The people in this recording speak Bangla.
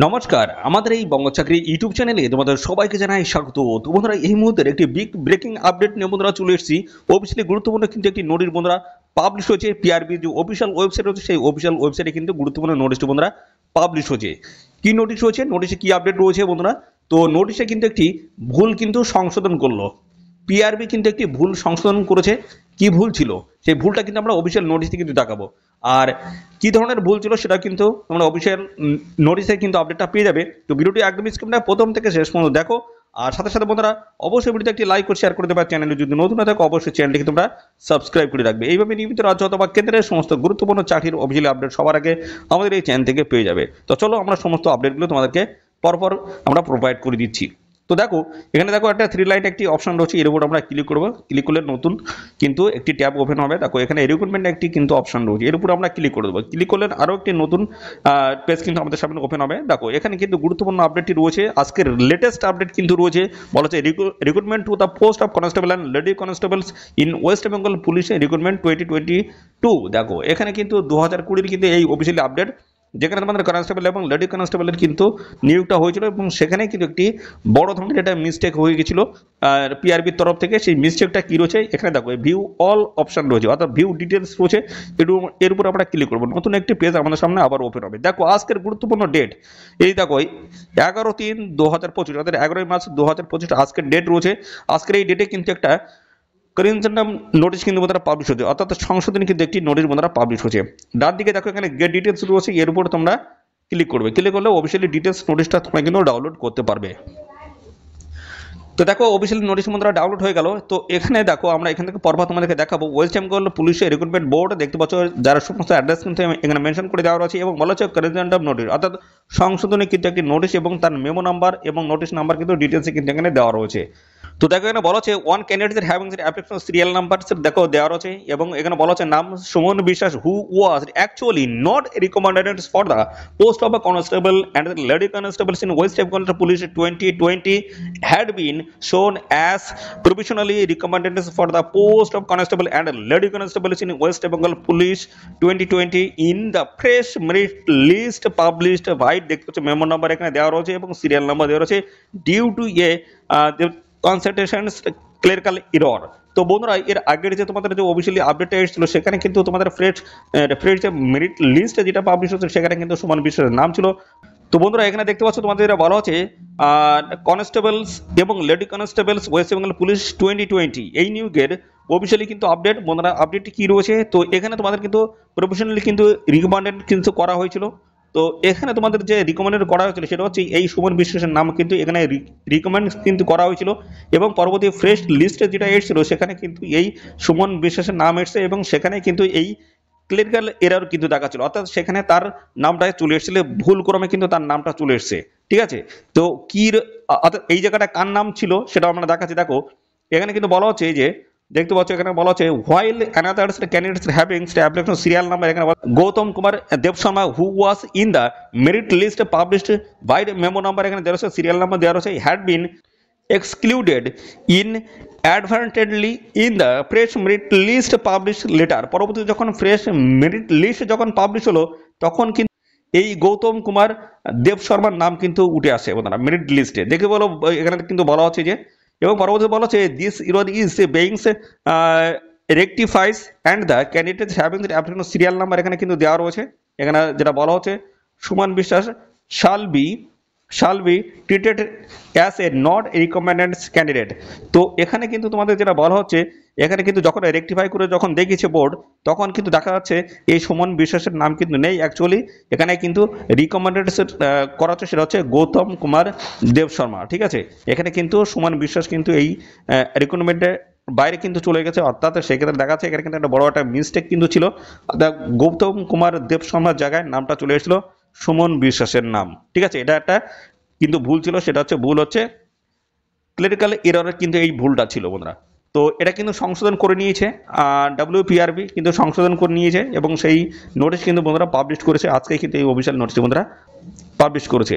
নমস্কার, আমাদের এই বঙ্গ চাকরি ইউটিউব চ্যানেলে তোমাদের সবাইকে জানাই স্বাগত। তো বন্ধুরা, এই মুহূর্তের একটি বিগ ব্রেকিং আপডেট নিয়ে বন্ধুরা চলে এসেছি। অফিসিয়ালি গুরুত্বপূর্ণ কিন্তু একটি নোটিশ বন্ধুরা পাবলিশ হয়েছে। পিআরবি যে অফিসিয়াল ওয়েবসাইট হচ্ছে সেই অফিসিয়াল ওয়েবসাইটে কিন্তু গুরুত্বপূর্ণ নোটিশটি বন্ধুরা পাবলিশ হয়েছে। কি নোটিশ হয়েছে, নোটিশে কি আপডেট রয়েছে বন্ধুরা? তো নোটিশে কিন্তু একটি ভুল কিন্তু সংশোধন করলো। পিআরবি কিন্তু একটি ভুল সংশোধন করেছে। কি ভুল ছিল সেই ভুলটা কিন্তু আমরা অফিসিয়াল নোটিশে কিন্তু দেখাবো। আর কি ধরনের ভুল ছিল সেটা কিন্তু তোমরা অফিসিয়াল নোটিশে কিন্তু আপডেটটা পেয়ে যাবে। তো ভিডিওটি একদম স্কিপ না, প্রথম থেকে শেষ পর্যন্ত দেখো। আর সাথে সাথে বন্ধুরা অবশ্যই ভিডিওতে একটি লাইক করে শেয়ার করে দেবে। চ্যানেলে যদি নতুন না থাকো অবশ্যই চ্যানেলটিকে তোমরা সাবস্ক্রাইব করে রাখবে। এইভাবে নিয়মিত রাজ্য অথবা কেন্দ্রের সমস্ত গুরুত্বপূর্ণ চাকরির অফিসিয়াল আপডেট সবার আগে আমাদের এই চ্যানেল থেকে পেয়ে যাবে। তো চলো আমরা সমস্ত আপডেটগুলো তোমাদেরকে পরপর আমরা প্রোভাইড করে দিচ্ছি। তো দেখো, এখানে দেখো একটা থ্রি লাইন একটি অপশন রয়েছে, এর উপর আমরা ক্লিক করবো। ক্লিক করলে নতুন কিন্তু একটি ট্যাব ওপেন হবে। দেখো এখানে রিক্রুটমেন্ট একটি কিন্তু অপশন রয়েছে, এর উপর আমরা ক্লিক করে দেবো। ক্লিক করলে আরও একটি নতুন পেজ কিন্তু আমাদের সামনে ওপেন হবে। দেখো এখানে কিন্তু গুরুত্বপূর্ণ আপডেটটি রয়েছে, আজকের লেটেস্ট আপডেট কিন্তু রয়েছে। বলা হচ্ছে recruitment to the post of constable and lady constables in West Bengal police recruitment 2022। দেখো এখানে কিন্তু 2020 কিন্তু এই অফিসিয়ালি আপডেট, যেখানে তোমাদের কনস্টেবল এবং লেডি কনস্টেবলের কিন্তু নিয়োগটা হয়েছিল এবং সেখানে কিন্তু একটি বড় ধরনের একটা মিস্টেক হয়ে গেছিল আর পিআরবির তরফ থেকে। সেই মিস্টেকটা কি রয়েছে এখানে দেখো, ভিউ অল অপশন রয়েছে, অর্থাৎ ভিউ ডিটেলস রয়েছে। এর উপর আমরা ক্লিক করবো, নতুন একটি পেজ আমাদের সামনে আবার ওপেন হবে। দেখো আজকের গুরুত্বপূর্ণ ডেট, এই দেখো 11/3/2025, অর্থাৎ 11 মার্চ 2025 আজকের ডেট রয়েছে। আজকের এই ডেটে কিন্তু একটা করেনশন নোটিশ কিন্তু বন্ধুরা পাবলিশ হচ্ছে, অর্থাৎ সংশোধনী কিন্তু একটি নোটিশ বন্ধুরা পাবলিশ হচ্ছে। ডান দিকে দেখো এখানে গেট ডিটেলস রয়েছে, এর উপর তোমরা ক্লিক করবে। ক্লিক করলে অফিসিয়ালি ডিটেলস নোটিশটা তোমরা কিন্তু ডাউনলোড করতে পারবে। তো দেখো অফিসিয়াল নোটিশ বন্ধুরা ডাউনলোড হয়ে গেল। তো এখানে দেখো আমরা এখান থেকে পরপর তোমাদেরকে দেখাবো। ওয়েস্ট বেঙ্গল পুলিশের রিক্রুটমেন্ট বোর্ড দেখতে পাচ্ছ, যারা সমস্ত অ্যাড্রেস কিন্তু এখানে মেনশন করে দেওয়া আছে এবং বলা হচ্ছে করেনশন অফ নোটিশ, অর্থাৎ সংশোধনী কিন্তু একটি নোটিশ এবং তার মেমো নাম্বার এবং নোটিশ নাম্বার কিন্তু ডিটেলসে কিন্তু এখানে দেওয়া রয়েছে। তো দেখো এখানে বলা হচ্ছে one candidate having application serial number দেখো দেওয়া রয়েছে এবং এখানে বলা হচ্ছে নাম Suman Biswas, who was actually not recommended for the post of a constable and lady constables in West Bengal police 2020 had been shown as provisionally recommended for the post of constable and lady constables in West Bengal Police 2020 in the fresh merit list published by দেখতে পাচ্ছ মেমো নাম্বার এখানে দেওয়া রয়েছে এবং সিরিয়াল নাম্বার দেওয়া রয়েছে due to a consultations clerical error. তো বন্ধুরা এর আগের যে তোমাদের যে অফিসিয়ালি আপডেটটা এসেছিল সেখানে কিন্তু তোমাদের ফ্রেশ যে মেরিট লিস্ট যেটা পাবলিশ হচ্ছে সেখানে কিন্তু সুমন বিশ্বাসের নাম ছিল। তো বন্ধুরা এখানে দেখতে পাচ্ছ তোমাদের বলা হচ্ছে কনস্টেবলস এবং lady constables West Bengal police 2020 এই নিয়োগের অফিসিয়ালি কিন্তু আপডেট। বন্ধুরা আপডেটটি কি রয়েছে, তো এখানে তোমাদের কিন্তু প্রফেশনালি কিন্তু রিকমেন্ডেড কিন্তু করা হয়েছিল। তো এখানে তোমাদের যে রিকমেন্ডেড করা হয়েছিল সেটা হচ্ছে এই সুমন বিশ্বাসের নাম কিন্তু এখানে রিকমেন্ড কিন্তু করা হয়েছিল এবং পরবর্তী ফ্রেশ লিস্টে যেটা এসেছিল সেখানে কিন্তু এই সুমন বিশ্বাসের নাম এসেছে এবং সেখানে কিন্তু এই ক্লেরিক্যাল এরর কিন্তু দেখাচ্ছিল, অর্থাৎ সেখানে তার নামটা চলে এসেছিল, ভুল ক্রমে কিন্তু তার নামটা চলে এসেছে। ঠিক আছে, তো কি অর্থাৎ এই জায়গাটা কার নাম ছিল সেটা আমরা দেখাচ্ছি। দেখো এখানে কিন্তু বলা হচ্ছে যে দেখতে পাচ্ছ এখানে বলা হচ্ছে while another candidates having application serial number, এখানে Gautam Kumar Deb Sharma who was in the merit list published by memo number এখানে দেওয়া রয়েছে, সিরিয়াল নাম্বার দেওয়া রয়েছে, had been excluded inadvertently in the fresh merit list published later। পরবর্তীতে যখন ফ্রেশ মেরিট লিস্ট যখন পাবলিশ হলো তখন কিন্তু এই গৌতম কুমার দেব শর্মার নাম কিন্তু উঠে আসে বন্ধুরা মেরিট লিস্টে। দেখে বলো এখানে কিন্তু বলা হচ্ছে যে এবং পরবর্তীতে বলা হচ্ছে this error is beings rectifies and the candidates having the application serial number এখানে কিন্তু দেওয়া রয়েছে। এখানে যেটা বলা হচ্ছে সুমন বিশ্বাস shall be treated as a not recommended candidate। তো এখানে কিন্তু তোমাদের যেটা বলা হচ্ছে এখানে কিন্তু যখন রেকটিফাই করে যখন দেখিয়েছে বোর্ড তখন কিন্তু দেখা যাচ্ছে এই সুমন বিশ্বাসের নাম কিন্তু নেই, অ্যাকচুয়ালি এখানে কিন্তু রিকমেন্ডেড করা হচ্ছে সেটা হচ্ছে গৌতম কুমার দেব শর্মা। ঠিক আছে, এখানে কিন্তু সুমন বিশ্বাস কিন্তু এই রিকমেন্ডেড বাইরে কিন্তু চলে গেছে, অর্থাৎ সেক্ষেত্রে দেখা যাচ্ছে এখানে কিন্তু একটা বড় একটা মিস্টেক কিন্তু ছিল, গৌতম কুমার দেব শর্মার জায়গায় নামটা চলে এসেছিল সুমন বিশ্বাসের নাম। ঠিক আছে, এটা একটা কিন্তু ভুল ছিল, সেটা হচ্ছে ভুল হচ্ছে ক্লেরিক্যাল এররের কিন্তু এই ভুলটা ছিল বন্ধুরা। তো এটা কিন্তু সংশোধন করে নিয়েছে WPRB কিন্তু সংশোধন করে নিয়েছে এবং সেই নোটিশ কিন্তু বন্ধুরা পাবলিশ করেছে আজকে, কিন্তু এই অফিসিয়াল নোটিশ বন্ধুরা পাবলিশ করেছে।